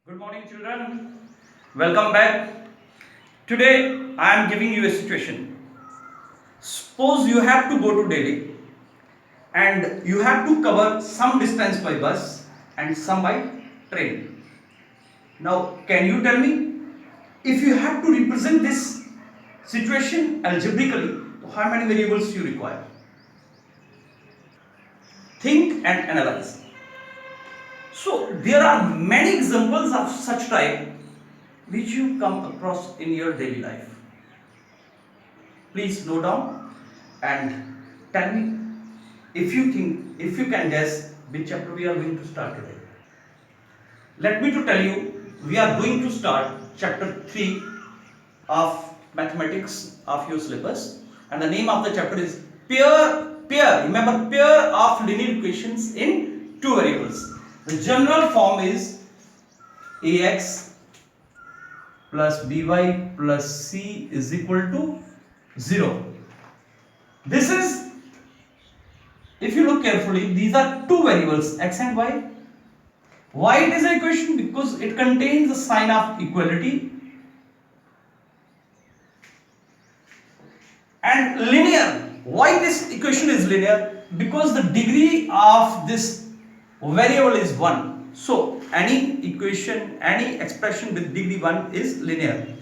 Good morning, children. Welcome back. Today, I am giving you a situation. Suppose you have to go to Delhi and you have to cover some distance by bus and some by train. Now, can you tell me if you have to represent this situation algebraically, how many variables you require? Think and analyze. So, there are many examples of such type which you come across in your daily life. Please note down and tell me if you can guess which chapter we are going to start today. Let me to tell you, we are going to start chapter 3 of mathematics of your syllabus, and the name of the chapter is pair. Remember, pair of linear equations in two variables. The general form is ax plus by plus c is equal to 0. This is, if you look carefully, these are two variables x and y. Why it is an equation? Because it contains the sign of equality, and linear. Why this equation is linear? Because the degree of this variable is 1. So any equation, any expression with degree 1 is linear.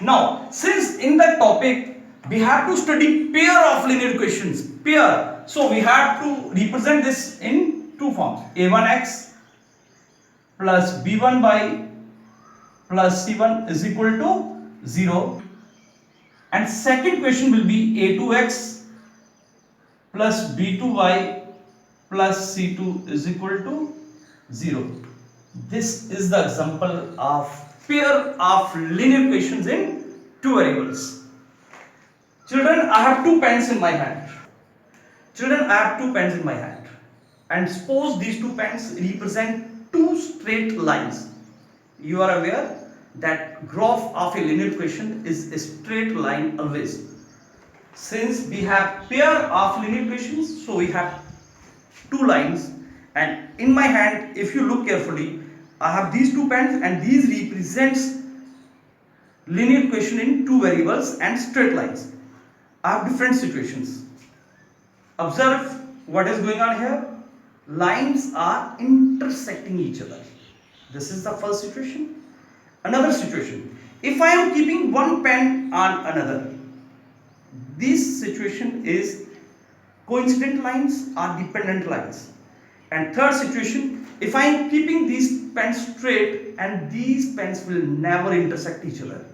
Now, since in that topic we have to study pair of linear equations, pair, so we have to represent this in two forms: a1x plus b1 by plus c1 is equal to 0, and second question will be a2x plus b2y plus c2 is equal to 0. This is the example of pair of linear equations in two variables. Children, I have two pens in my hand. And suppose these two pens represent two straight lines. You are aware that graph of a linear equation is a straight line always. Since we have pair of linear equations, so we have two lines, and in my hand, if you look carefully, I have these two pens and these represents linear equation in two variables and straight lines. I have different situations. Observe what is going on here. Lines are intersecting each other. This is the first situation. Another situation, if I am keeping one pen on another, this situation is coincident lines or dependent lines. And third situation, if I am keeping these pens straight and these pens will never intersect each other.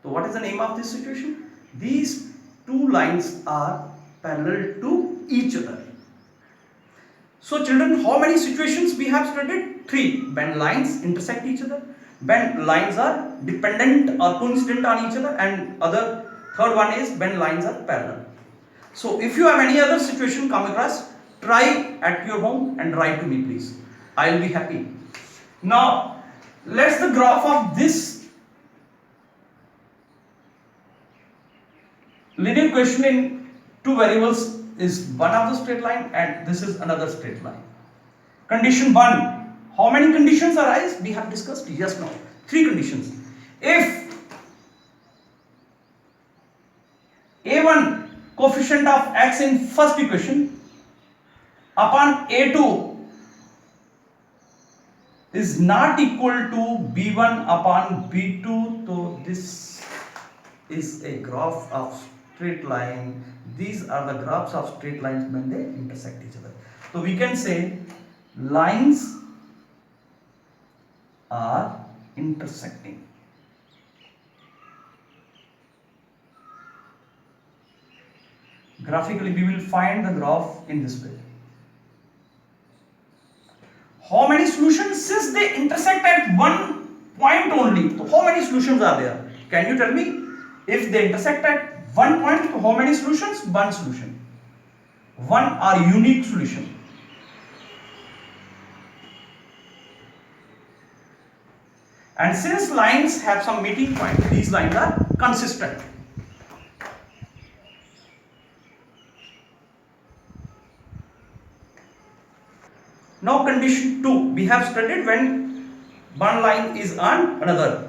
So what is the name of this situation? These two lines are parallel to each other. So children, how many situations we have studied? 3. When lines intersect each other, when lines are dependent or coincident on each other, and third one is when lines are parallel. So if you have any other situation come across, try at your home and write to me please. I will be happy. Now let's the graph of this linear equation in two variables is one of the straight line and this is another straight line. Condition 1. How many conditions arise? We have discussed just now. 3 conditions. If a1 coefficient of x in first equation upon a2 is not equal to b1 upon b2, so this is a graph of straight line. These are the graphs of straight lines when they intersect each other. So we can say lines are intersecting. Graphically we will find the graph in this way. How many solutions? Since they intersect at one point only, so how many solutions are there? Can you tell me? If they intersect at one point, how many solutions? One solution. One are unique solution. And since lines have some meeting point, these lines are consistent. Now condition 2, we have studied when one line is on another.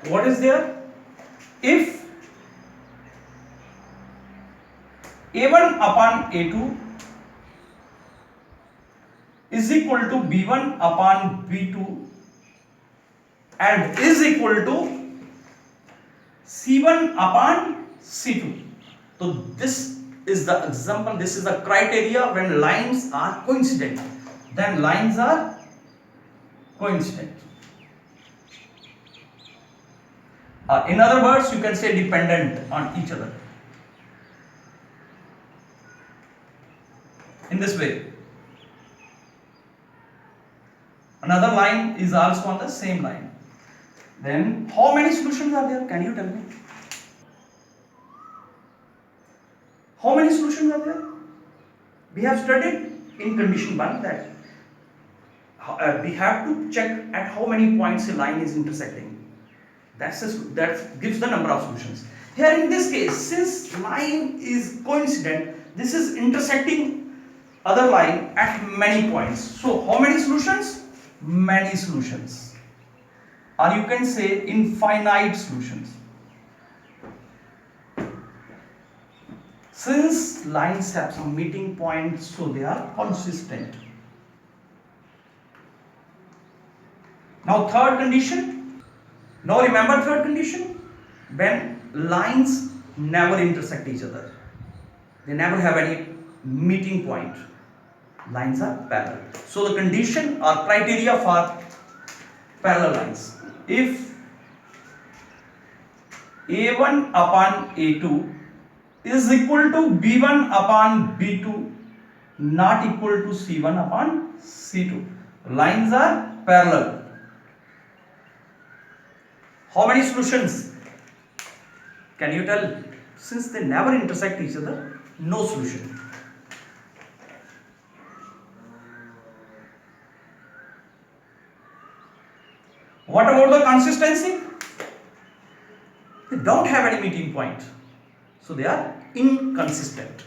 What is there? If A1 upon A2 is equal to B1 upon B2 and is equal to C1 upon C2. So this is the example, this is the criteria when lines are coincident. Then lines are coincident. In other words, you can say dependent on each other. In this way. Another line is also on the same line. Then how many solutions are there? Can you tell me? How many solutions are there? We have studied in condition 1 that we have to check at how many points a line is intersecting. That gives the number of solutions. Here in this case, since line is coincident, this is intersecting other line at many points. So how many solutions? Many solutions. Or you can say infinite solutions. Since lines have some meeting points, so they are consistent. Now third condition. Now remember third condition? When lines never intersect each other. They never have any meeting point. Lines are parallel. So the condition or criteria for parallel lines. If A1 upon A2 is equal to B1 upon B2 not equal to C1 upon C2. Lines are parallel. How many solutions? Can you tell? Since they never intersect each other, no solution. What about the consistency? They don't have any meeting point. So they are inconsistent.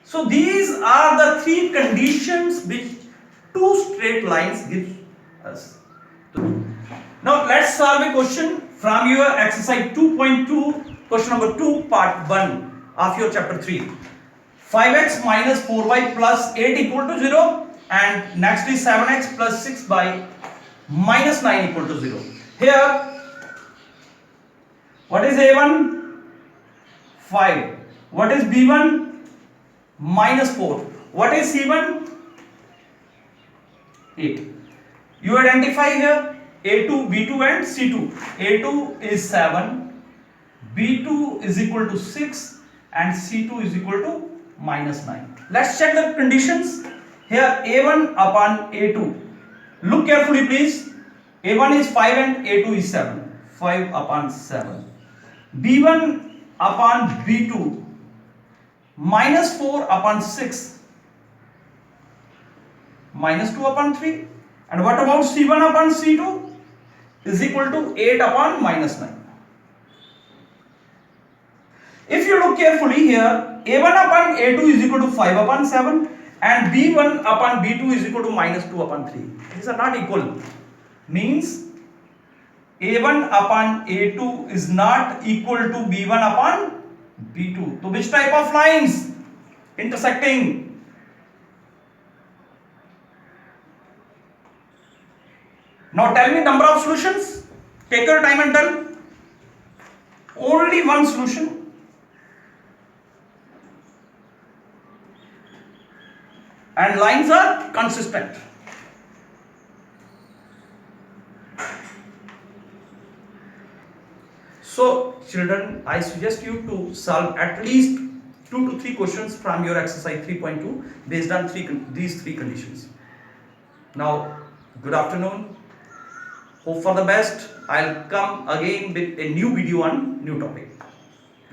So these are the three conditions which two straight lines give us. Now let's solve a question from your exercise 2.2, question number 2, part 1 of your chapter 3. 5x minus 4y plus 8 equal to 0, and next is 7x plus 6y minus 9 equal to 0. Here, what is A1? 5. What is B1? Minus 4. What is C1? 8. You identify here A2, B2 and C2. A2 is 7, B2 is equal to 6 and C2 is equal to minus 9. Let's check the conditions. Here A1 upon A2. Look carefully please. A1 is 5 and A2 is 7. 5 upon 7. B1 upon B2 minus 4 upon 6 minus 2 upon 3. And what about C1 upon C2 is equal to 8 upon minus 9. If you look carefully here, A1 upon A2 is equal to 5 upon 7 and B1 upon B2 is equal to minus 2 upon 3. These are not equal. Means A1 upon A2 is not equal to B1 upon B2. So which type of lines? Intersecting. Now tell me number of solutions. Take your time and tell. Only one solution. And lines are consistent. So children, I suggest you to solve at least 2 to 3 questions from your exercise 3.2 based on these three conditions. Now, good afternoon. Hope for the best. I'll come again with a new video on new topic.